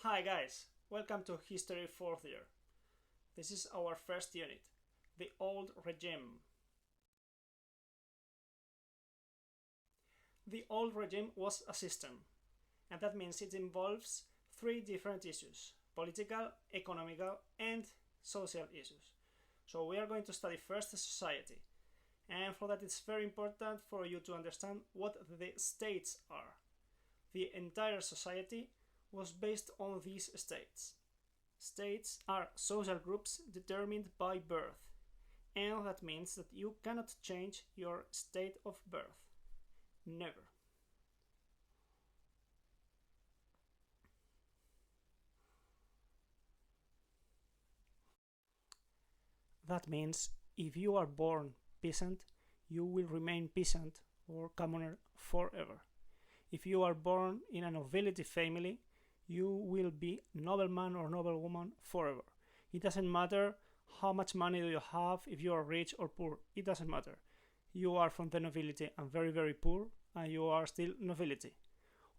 Hi guys, welcome to History 4th year. This is our first unit, the old regime. The old regime was a system, and that means it involves three different issues: political, economical, and social issues. So we are going to study first the society, and for that it's very important for you to understand what the states are. The entire society was based on these states. States are social groups determined by birth, and that means that you cannot change your state of birth. Never. That means if you are born peasant, you will remain peasant or commoner forever. If you are born in a nobility family, you will be nobleman or noblewoman forever. It doesn't matter how much money do you have, if you are rich or poor, it doesn't matter. You are from the nobility and very poor, and you are still nobility.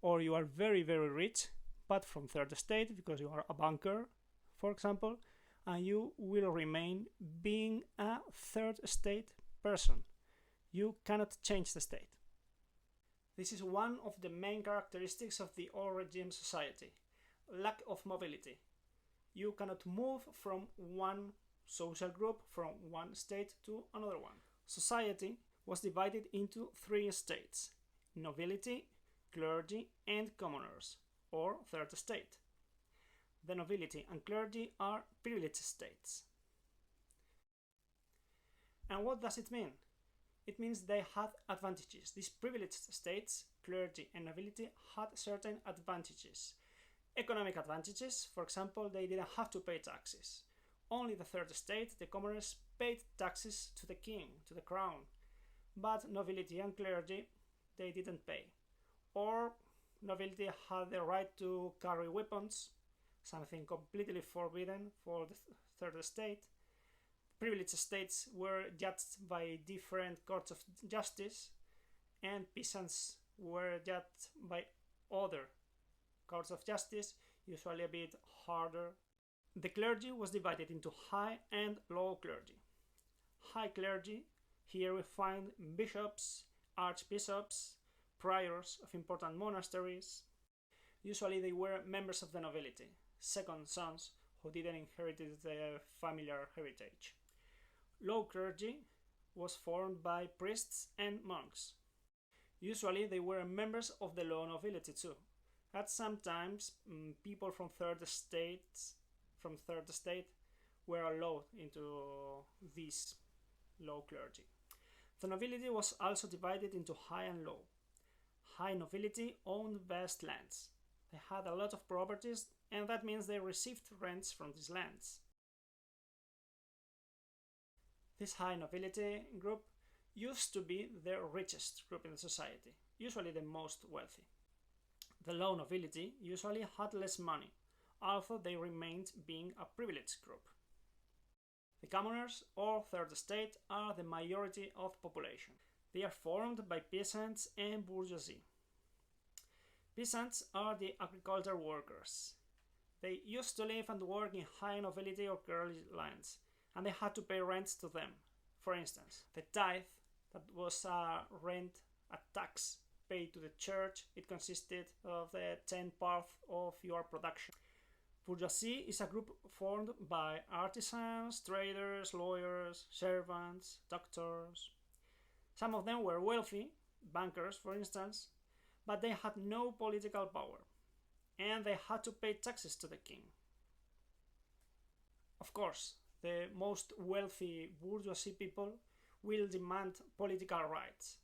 Or you are very rich, but from third estate because you are a banker, for example, and you will remain being a third estate person. You cannot change the state. This is one of the main characteristics of the old regime society: lack of mobility. You cannot move from one social group, from one state to another one. Society was divided into three states: nobility, clergy, and commoners, or third estate. The nobility and clergy are privileged states. And what does it mean? It means they had advantages. These privileged states, clergy and nobility, had certain advantages. Economic advantages, for example, they didn't have to pay taxes. Only the third estate, the commoners, paid taxes to the king, to the crown. But nobility and clergy, they didn't pay. Or nobility had the right to carry weapons, something completely forbidden for the third estate. Privileged states were judged by different courts of justice, and peasants were judged by other courts of justice, usually a bit harder. The clergy was divided into high and low clergy. High clergy, here we find bishops, archbishops, priors of important monasteries. Usually they were members of the nobility, second sons who didn't inherit the familiar heritage. Low clergy was formed by priests and monks. Usually they were members of the low nobility too. At sometimes people from third estate were allowed into this low clergy. The nobility was also divided into high and low. High nobility owned vast lands. They had a lot of properties, and that means they received rents from these lands. This high nobility group used to be the richest group in the society, usually the most wealthy. The low nobility usually had less money, although they remained being a privileged group. The commoners, or third estate, are the majority of the population. They are formed by peasants and bourgeoisie. Peasants are the agricultural workers. They used to live and work in high nobility or clergy lands, and they had to pay rents to them. For instance, the tithe, that was a rent, a tax paid to the church. It consisted of the 10th of your production. Bourgeoisie is a group formed by artisans, traders, lawyers, servants, doctors. Some of them were wealthy, bankers for instance, but they had no political power, and they had to pay taxes to the king. Of course, the most wealthy bourgeoisie people will demand political rights.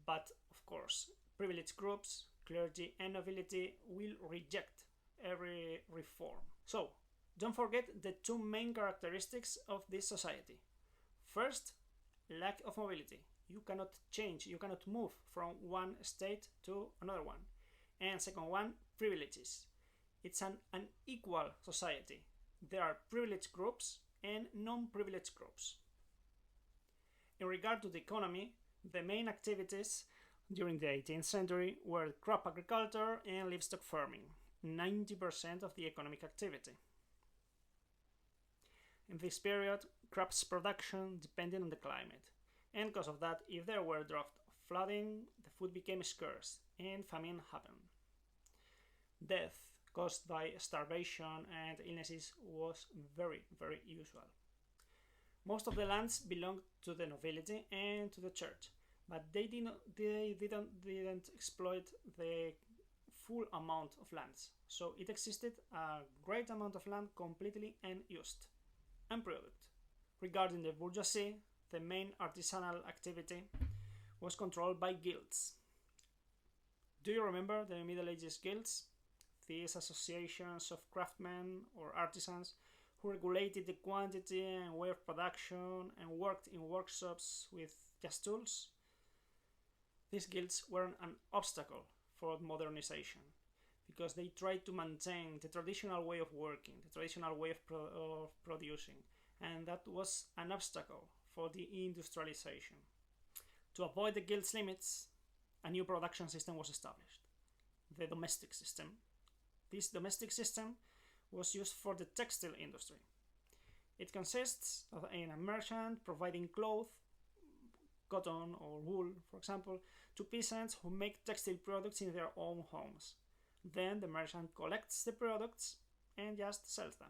But of course, privileged groups, clergy and nobility, will reject every reform. So, don't forget the two main characteristics of this society. First, lack of mobility. You cannot change, you cannot move from one state to another one. And second one, privileges. It's an unequal society. There are privileged groups and non-privileged groups. In regard to the economy, the main activities during the 18th century were crop agriculture and livestock farming. 90% of the economic activity. In this period, crops production depended on the climate, and because of that, if there were drought or flooding, the food became scarce and famine happened. Death caused by starvation and illnesses was very, very usual. Most of the lands belonged to the nobility and to the church, but they didn't exploit the full amount of lands, so it existed a great amount of land completely unused. And product. Regarding the bourgeoisie, the main artisanal activity was controlled by guilds. Do you remember the Middle Ages guilds? These associations of craftsmen or artisans who regulated the quantity and way of production and worked in workshops with just tools. These guilds were an obstacle for modernization because they tried to maintain the traditional way of working, the traditional way of producing, and that was an obstacle for the industrialization. To avoid the guild's limits, a new production system was established, the domestic system. This domestic system was used for the textile industry. It consists of a merchant providing cloth, cotton or wool, for example, to peasants who make textile products in their own homes. Then the merchant collects the products and just sells them.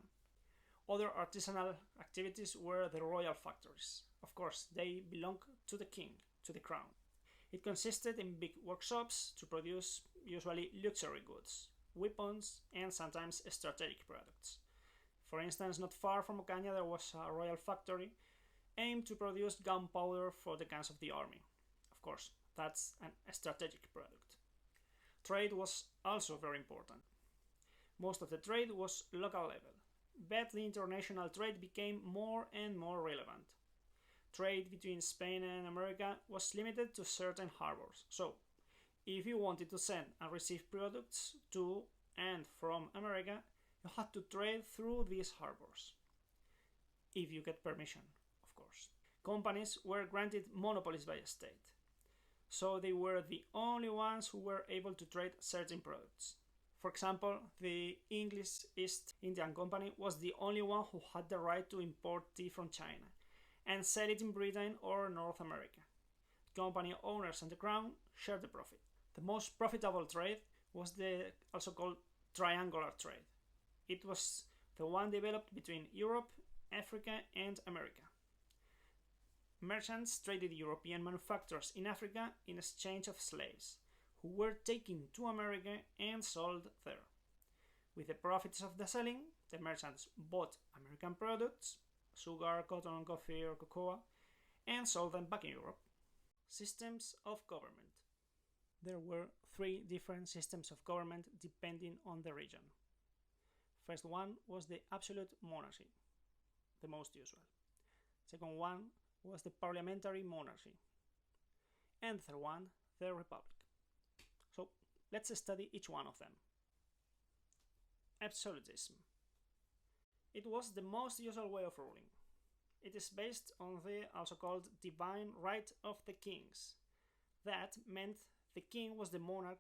Other artisanal activities were the royal factories. Of course, they belonged to the king, to the crown. It consisted in big workshops to produce usually luxury goods, weapons, and sometimes strategic products. For instance, not far from Ocaña there was a royal factory aimed to produce gunpowder for the guns of the army. Of course, that's a strategic product. Trade was also very important. Most of the trade was local level, but the international trade became more and more relevant. Trade between Spain and America was limited to certain harbors, so if you wanted to send and receive products to and from America, you had to trade through these harbors. If you get permission, of course. Companies were granted monopolies by a state, so they were the only ones who were able to trade certain products. For example, the English East Indian Company was the only one who had the right to import tea from China and sell it in Britain or North America. Company owners and the crown shared the profit. The most profitable trade was the also called triangular trade. It was the one developed between Europe, Africa, and America. Merchants traded European manufacturers in Africa in exchange of slaves, who were taken to America and sold there. With the profits of the selling, the merchants bought American products, sugar, cotton, coffee, or cocoa, and sold them back in Europe. Systems of government. There were 3 different systems of government depending on the region. First one was the absolute monarchy, the most usual. Second one was the parliamentary monarchy. And third one, the republic. So let's study each one of them. Absolutism. It was the most usual way of ruling. It is based on the also called divine right of the kings. That meant the king was the monarch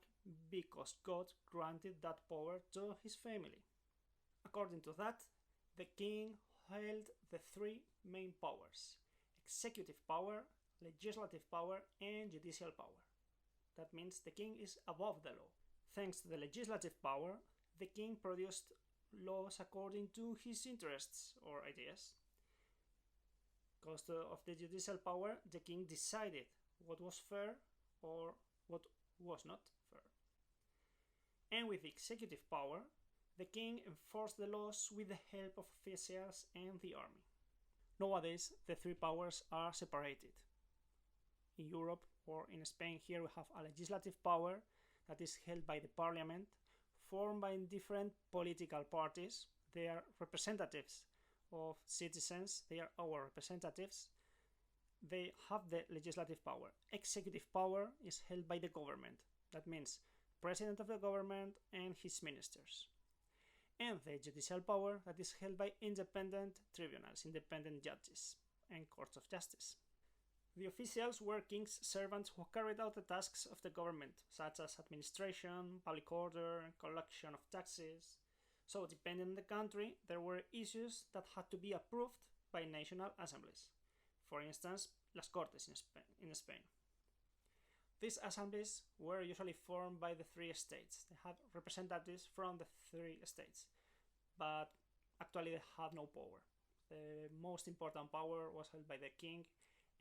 because God granted that power to his family. According to that, the king held the 3 main powers: executive power, legislative power, and judicial power. That means the king is above the law. Thanks to the legislative power, the king produced laws according to his interests or ideas. Because of the judicial power, the king decided what was fair or what was not fair. And with the executive power, the king enforced the laws with the help of officials and the army. Nowadays, the 3 powers are separated. In Europe or in Spain, here we have a legislative power that is held by the parliament, formed by different political parties. They are representatives of citizens, they are our representatives. They have the legislative power. Executive power is held by the government. That means president of the government and his ministers. And the judicial power that is held by independent tribunals, independent judges, and courts of justice. The officials were king's servants who carried out the tasks of the government, such as administration, public order, collection of taxes. So, depending on the country, there were issues that had to be approved by national assemblies. For instance, las Cortes in Spain. These assemblies were usually formed by the three states. They had representatives from the three states, but actually they had no power. The most important power was held by the king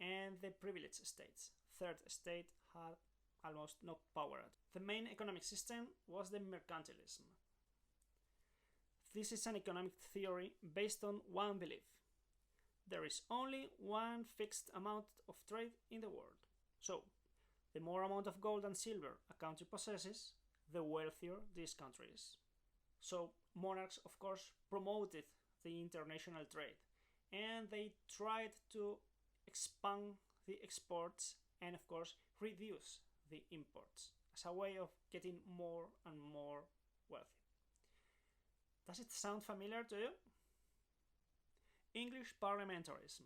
and the privileged states. Third state had almost no power. The main economic system was the mercantilism. This is an economic theory based on one belief. There is only one fixed amount of trade in the world. So, the more amount of gold and silver a country possesses, the wealthier this country is. So, monarchs, of course, promoted the international trade, and they tried to expand the exports and, of course, reduce the imports as a way of getting more and more wealthy. Does it sound familiar to you? English parliamentarism.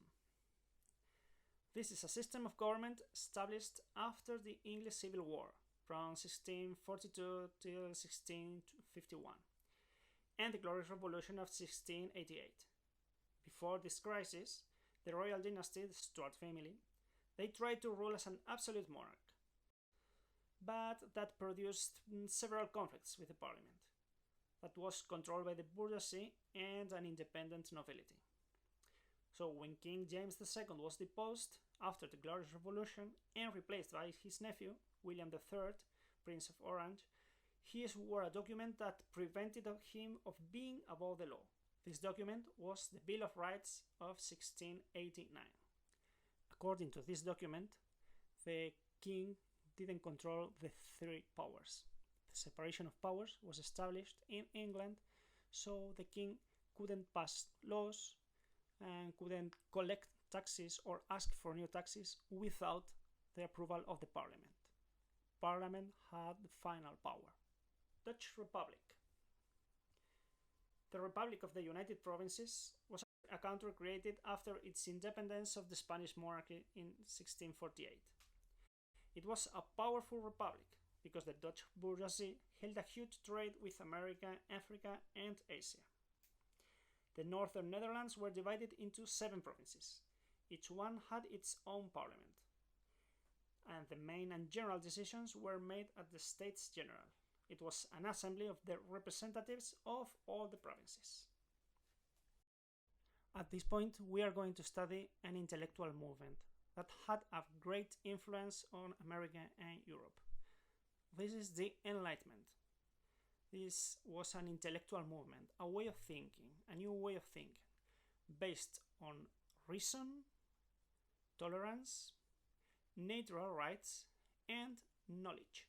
This is a system of government established after the English Civil War from 1642 till 1651 and the Glorious Revolution of 1688. Before this crisis, the royal dynasty, the Stuart family, they tried to rule as an absolute monarch, but that produced several conflicts with the parliament that was controlled by the bourgeoisie and an independent nobility. So when King James II was deposed after the Glorious Revolution and replaced by his nephew, William III, Prince of Orange, he swore a document that prevented him of being above the law. This document was the Bill of Rights of 1689. According to this document, the king didn't control the three powers. The separation of powers was established in England, so the king couldn't pass laws and couldn't collect taxes or ask for new taxes without the approval of the parliament. Parliament had the final power. Dutch Republic. The Republic of the United Provinces was a country created after its independence of the Spanish monarchy in 1648. It was a powerful republic because the Dutch bourgeoisie held a huge trade with America, Africa, and Asia. The northern Netherlands were divided into 7 provinces. Each one had its own parliament, and the main and general decisions were made at the States General. It was an assembly of the representatives of all the provinces. At this point, we are going to study an intellectual movement that had a great influence on America and Europe. This is the Enlightenment. This was an intellectual movement, a way of thinking, a new way of thinking, based on reason, tolerance, natural rights, and knowledge.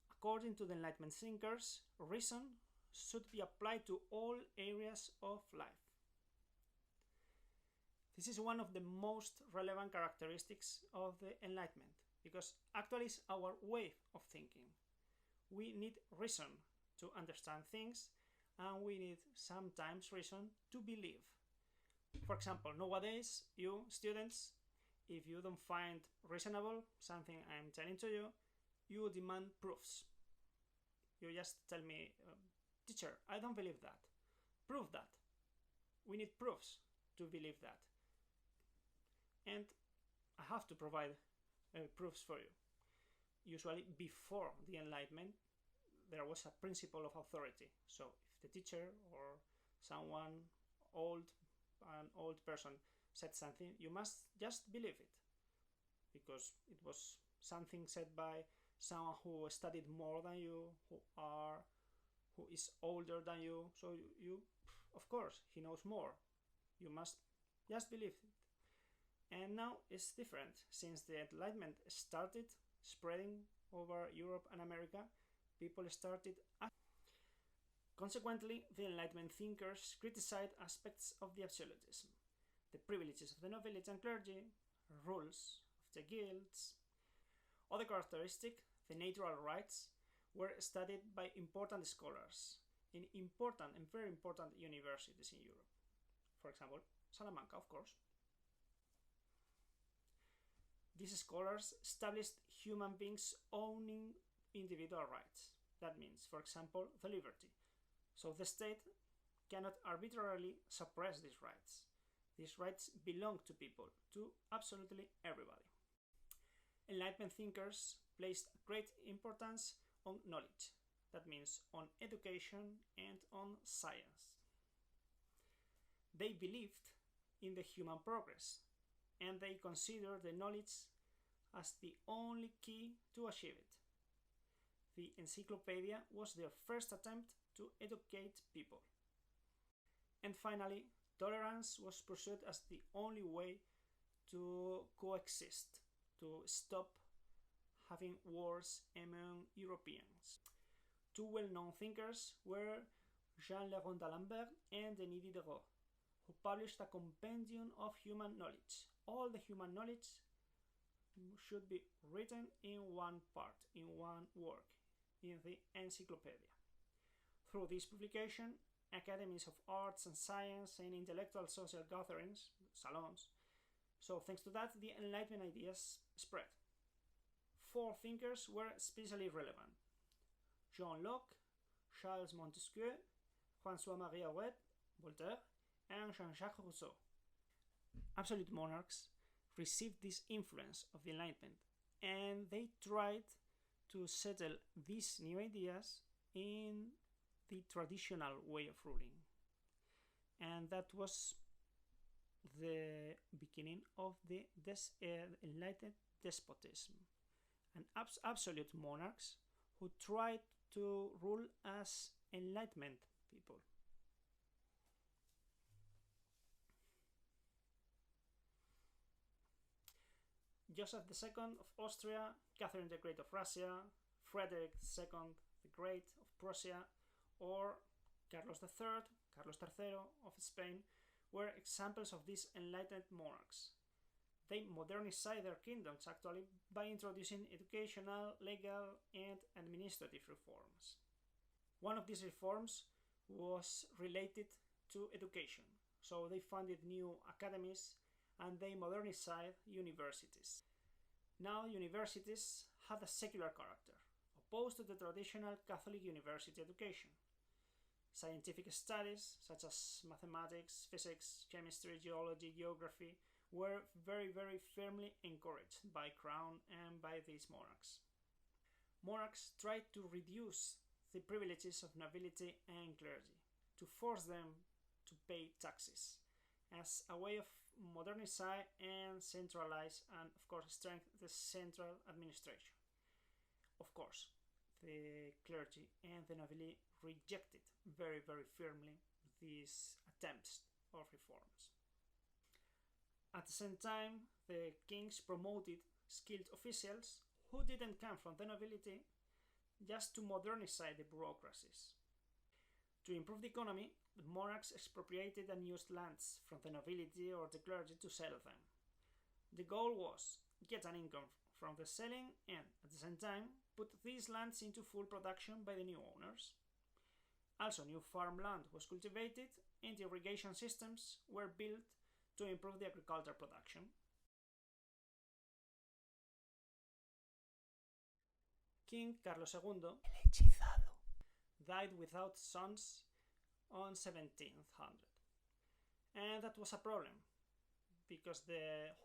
According to the Enlightenment thinkers, reason should be applied to all areas of life. This is one of the most relevant characteristics of the Enlightenment, because actually it's our way of thinking. We need reason to understand things, and we need sometimes reason to believe. For example, nowadays, you students, if you don't find reasonable something I'm telling to you, you demand proofs. You just tell me, teacher, I don't believe that. Prove that. We need proofs to believe that. And I have to provide proofs for you. Usually before the Enlightenment, there was a principle of authority. So if the teacher or someone an old person said something, you must just believe it, because it was something said by someone who studied more than you, who is older than you. So you, of course, he knows more. You must just believe it. And now it's different. Since the Enlightenment started spreading over Europe and America, people started. Consequently, the Enlightenment thinkers criticized aspects of the absolutism, the privileges of the nobility and clergy, rules of the guilds. Other characteristic, the natural rights, were studied by important scholars in important and very important universities in Europe. For example, Salamanca, of course. These scholars established human beings owning individual rights. That means, for example, the liberty. So the state cannot arbitrarily suppress these rights. These rights belong to people, to absolutely everybody. Enlightenment thinkers placed great importance on knowledge. That means on education and on science. They believed in the human progress, and they considered the knowledge as the only key to achieve it. The encyclopedia was their first attempt to educate people. And finally, tolerance was pursued as the only way to coexist, to stop having wars among Europeans. Two well-known thinkers were Jean-Léon d'Alembert and Denis Diderot, who published a compendium of human knowledge. All the human knowledge should be written in one part, in one work, in the encyclopedia. Through this publication, academies of arts and science and intellectual social gatherings, salons, so thanks to that, the Enlightenment ideas spread. Four thinkers were especially relevant: John Locke, Charles Montesquieu, François-Marie Arouet, Voltaire, and Jean-Jacques Rousseau. Absolute monarchs received this influence of the Enlightenment, and they tried to settle these new ideas in the traditional way of ruling. And that was the beginning of the enlightened despotism, and absolute monarchs who tried to rule as enlightenment people. Joseph II of Austria, Catherine the Great of Russia, Frederick II the Great of Prussia, or Carlos III, Carlos III of Spain were examples of these enlightened monarchs. They modernized their kingdoms actually by introducing educational, legal, and administrative reforms. One of these reforms was related to education, so they founded new academies and they modernized universities. Now universities had a secular character, opposed to the traditional Catholic university education. Scientific studies such as mathematics, physics, chemistry, geology, geography were very firmly encouraged by Crown and by these monarchs. Monarchs tried to reduce the privileges of nobility and clergy, to force them to pay taxes, as a way of modernize and centralize and of course strengthen the central administration. Of course, the clergy and the nobility rejected very firmly these attempts of reforms. At the same time, the kings promoted skilled officials who didn't come from the nobility just to modernize the bureaucracies. To improve the economy, the monarchs expropriated and used lands from the nobility or the clergy to sell them. The goal was get an income from the selling and, at the same time, put these lands into full production by the new owners. Also, new farmland was cultivated and irrigation systems were built to improve the agricultural production. King Carlos II died without sons on 1700, and that was a problem because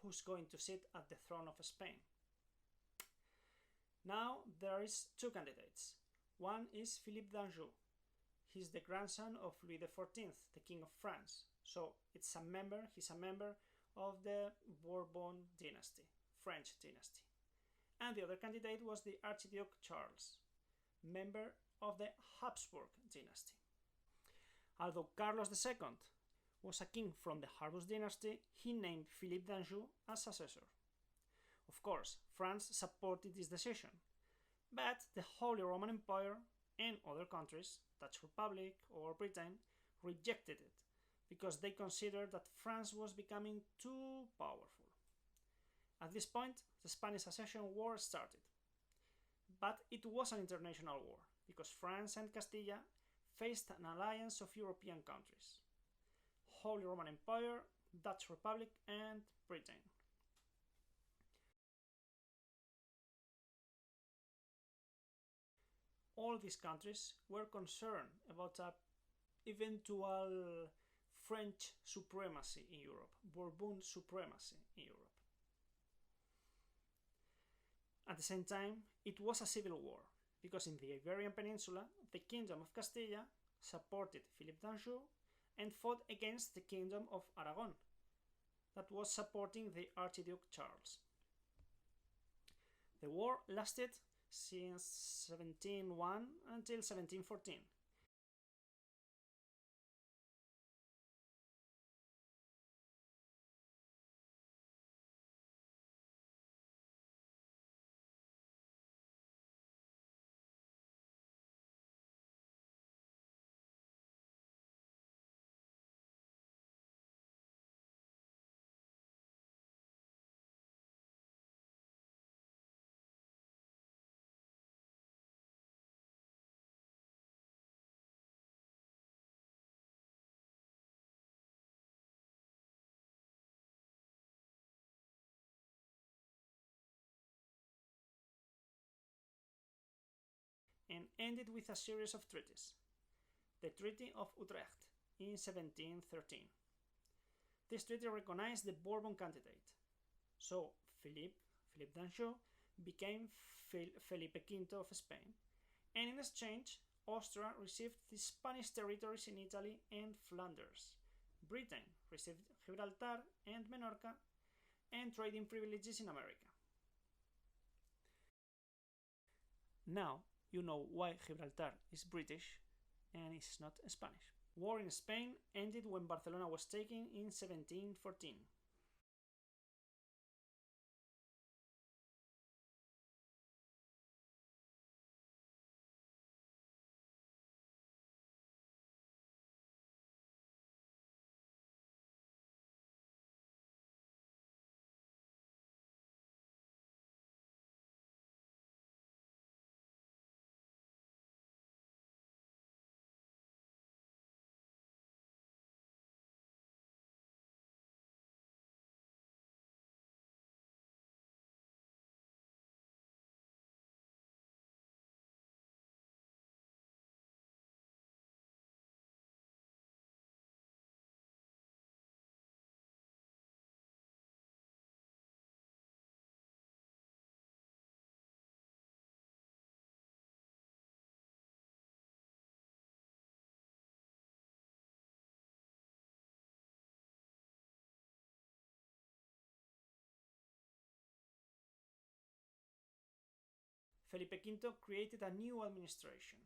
who's going to sit at the throne of Spain? Now there is two candidates. One is Philippe d'Anjou. He's the grandson of Louis XIV, the King of France. So he's a member of the Bourbon dynasty, French dynasty. And the other candidate was the Archduke Charles, member of the Habsburg dynasty. Although Carlos II was a king from the Habsburg dynasty, he named Philippe d'Anjou as successor. Of course, France supported this decision, but the Holy Roman Empire and other countries, Dutch Republic or Britain, rejected it because they considered that France was becoming too powerful. At this point, the Spanish Succession War started. But it was an international war because France and Castilla faced an alliance of European countries: Holy Roman Empire, Dutch Republic, and Britain. all these countries were concerned about a eventual French supremacy in Europe, Bourbon supremacy in Europe. At the same time, it was a civil war, because in the Iberian Peninsula, the Kingdom of Castilla supported Philippe d'Anjou and fought against the Kingdom of Aragon, that was supporting the Archduke Charles. The war lasted since 1701 until 1714. And ended with a series of treaties. The Treaty of Utrecht in 1713. This treaty recognized the Bourbon candidate. So Philippe d'Anjou became Felipe V of Spain, and in exchange, Austria received the Spanish territories in Italy and Flanders. Britain received Gibraltar and Menorca, and trading privileges in America. Now you know why Gibraltar is British and is not Spanish. War in Spain ended when Barcelona was taken in 1714. Felipe V created a new administration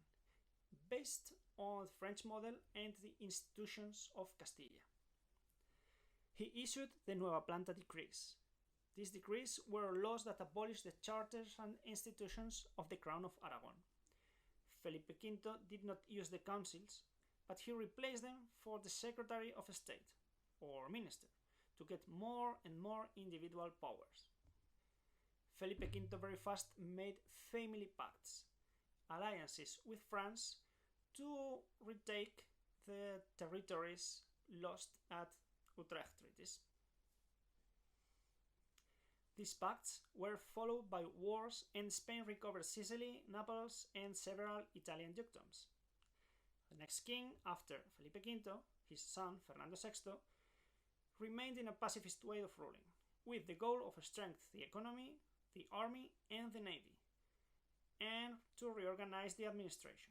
based on the French model and the institutions of Castilla. He issued the Nueva Planta decrees. These decrees were laws that abolished the charters and institutions of the Crown of Aragon. Felipe V did not use the councils, but he replaced them for the Secretary of State, or Minister, to get more and more individual powers. Felipe V very fast made family pacts, alliances with France to retake the territories lost at Utrecht treaties. These pacts were followed by wars, and Spain recovered Sicily, Naples, and several Italian dukedoms. The next king after Felipe V, his son Fernando VI, remained in a pacifist way of ruling, with the goal of strengthening the economy, the army, and the navy, and to reorganize the administration.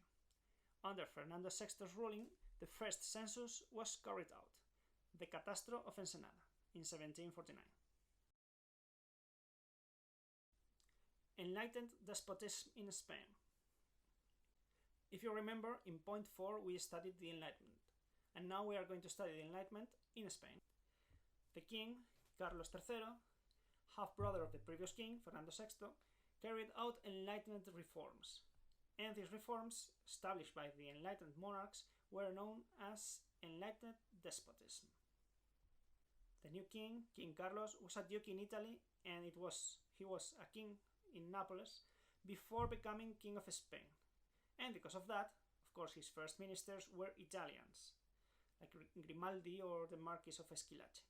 Under Fernando VI's ruling, the first census was carried out, the Catastro of Ensenada, in 1749. Enlightened despotism in Spain. If you remember, in point 4 we studied the Enlightenment, and now we are going to study the Enlightenment in Spain. The king, Carlos III, half-brother of the previous king, Fernando VI, carried out Enlightenment reforms, and these reforms, established by the enlightened monarchs, were known as Enlightened despotism. The new king, King Carlos, was a duke in Italy, and he was a king in Naples before becoming king of Spain. And because of that, of course, his first ministers were Italians, like Grimaldi or the Marquis of Esquilache.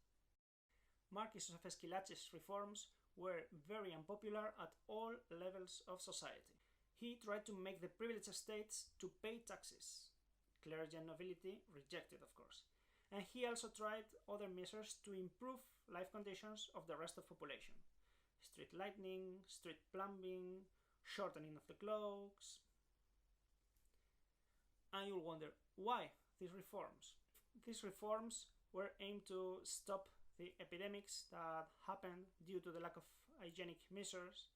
Marquis of Esquilache's reforms were very unpopular at all levels of society. He tried to make the privileged states to pay taxes. Clergy and nobility rejected, of course. And he also tried other measures to improve life conditions of the rest of the population. Street lighting, street plumbing, shortening of the clocks. And you'll wonder, why these reforms? These reforms were aimed to stop the epidemics that happened due to the lack of hygienic measures,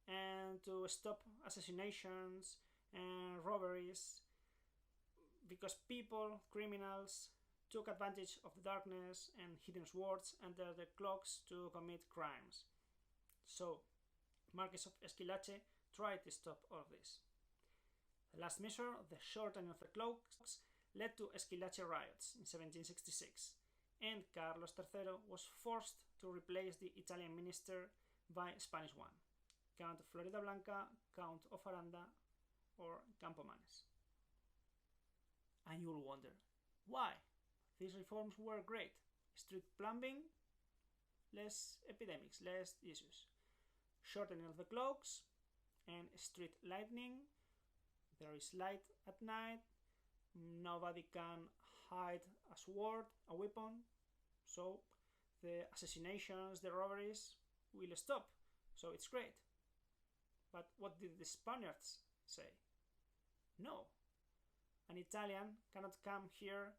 and to stop assassinations and robberies, because people, criminals, took advantage of the darkness and hidden swords under the clocks to commit crimes. So, Marquess of Esquilache tried to stop all of this. The last measure, the shortening of the clocks, led to Esquilache riots in 1766, and Carlos III was forced to replace the Italian minister by a Spanish one, Count of Floridablanca, Count of Aranda, or Campomanes. And you'll wonder, why? These reforms were great. Street plumbing, less epidemics, less issues. Shortening of the clocks, and street lighting. There is light at night. Nobody can hide a sword, a weapon. So the assassinations, the robberies will stop. So it's great. But what did the Spaniards say? No. An Italian cannot come here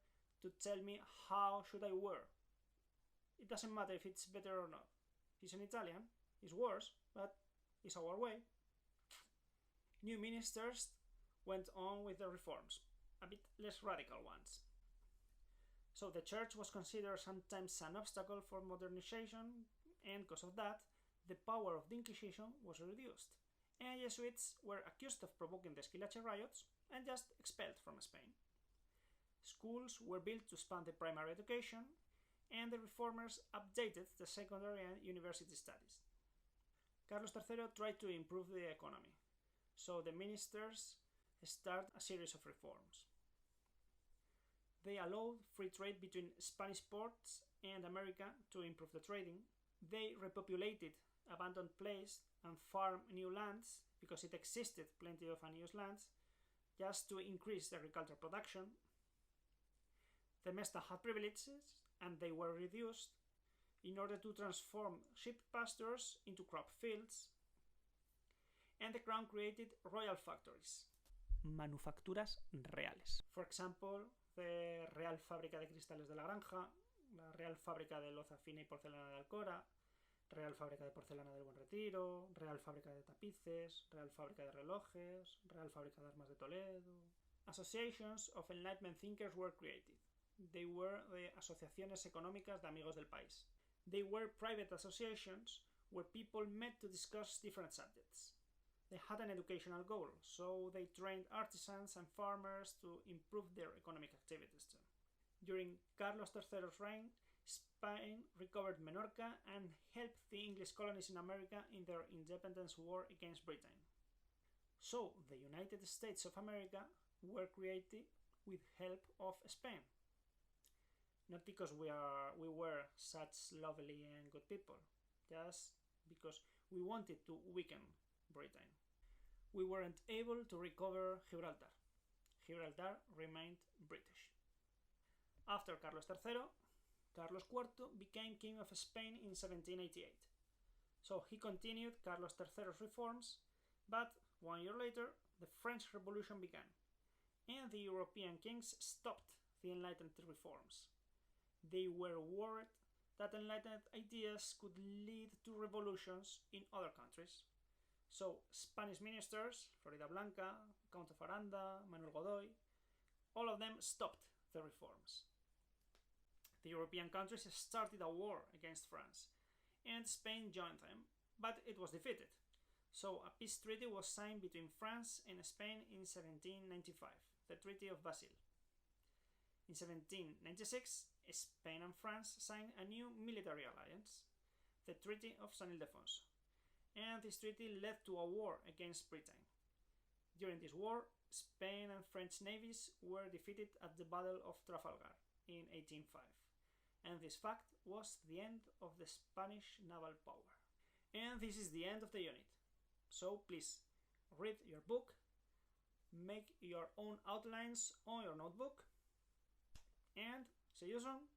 to tell me how should I wear. It doesn't matter if it's better or not. He's an Italian, it's worse, but it's our way. New ministers went on with the reforms, a bit less radical ones. So the church was considered sometimes an obstacle for modernization, and because of that, the power of the Inquisition was reduced, and Jesuits were accused of provoking the Esquilache riots and just expelled from Spain. Schools were built to expand the primary education, and the reformers updated the secondary and university studies. Carlos III tried to improve the economy, so the ministers started a series of reforms. They allowed free trade between Spanish ports and America to improve the trading. They repopulated abandoned places and farmed new lands, because it existed plenty of unused lands, just to increase the agricultural production. The Mesta had privileges, and they were reduced in order to transform sheep pastures into crop fields. And the crown created royal factories. Manufacturas reales. For example, the Real Fábrica de Cristales de la Granja, la Real Fábrica de Loza Fina y Porcelana de Alcora, Real Fábrica de Porcelana del Buen Retiro, Real Fábrica de Tapices, Real Fábrica de Relojes, Real Fábrica de Armas de Toledo. Associations of Enlightenment thinkers were created. They were the Asociaciones Económicas de Amigos del País. They were private associations where people met to discuss different subjects. They had an educational goal, so they trained artisans and farmers to improve their economic activities too. During Carlos III's reign, Spain recovered Menorca and helped the English colonies in America in their independence war against Britain. So the United States of America were created with help of Spain. Not because we were such lovely and good people, just because we wanted to weaken Britain. We weren't able to recover Gibraltar. Gibraltar remained British. After Carlos III, Carlos IV became King of Spain in 1788. So he continued Carlos III's reforms, but 1 year later, the French Revolution began, and the European kings stopped the Enlightened reforms. They were worried that Enlightened ideas could lead to revolutions in other countries. So Spanish ministers, Floridablanca, Count of Aranda, Manuel Godoy, all of them stopped the reforms. The European countries started a war against France, and Spain joined them, but it was defeated. So a peace treaty was signed between France and Spain in 1795, the Treaty of Bastille. In 1796, Spain and France signed a new military alliance, the Treaty of San Ildefonso, and this treaty led to a war against Britain. During this war, Spain and French navies were defeated at the Battle of Trafalgar in 1805, and this fact was the end of the Spanish naval power. And this is the end of the unit. So please, read your book, make your own outlines on your notebook, and see you soon.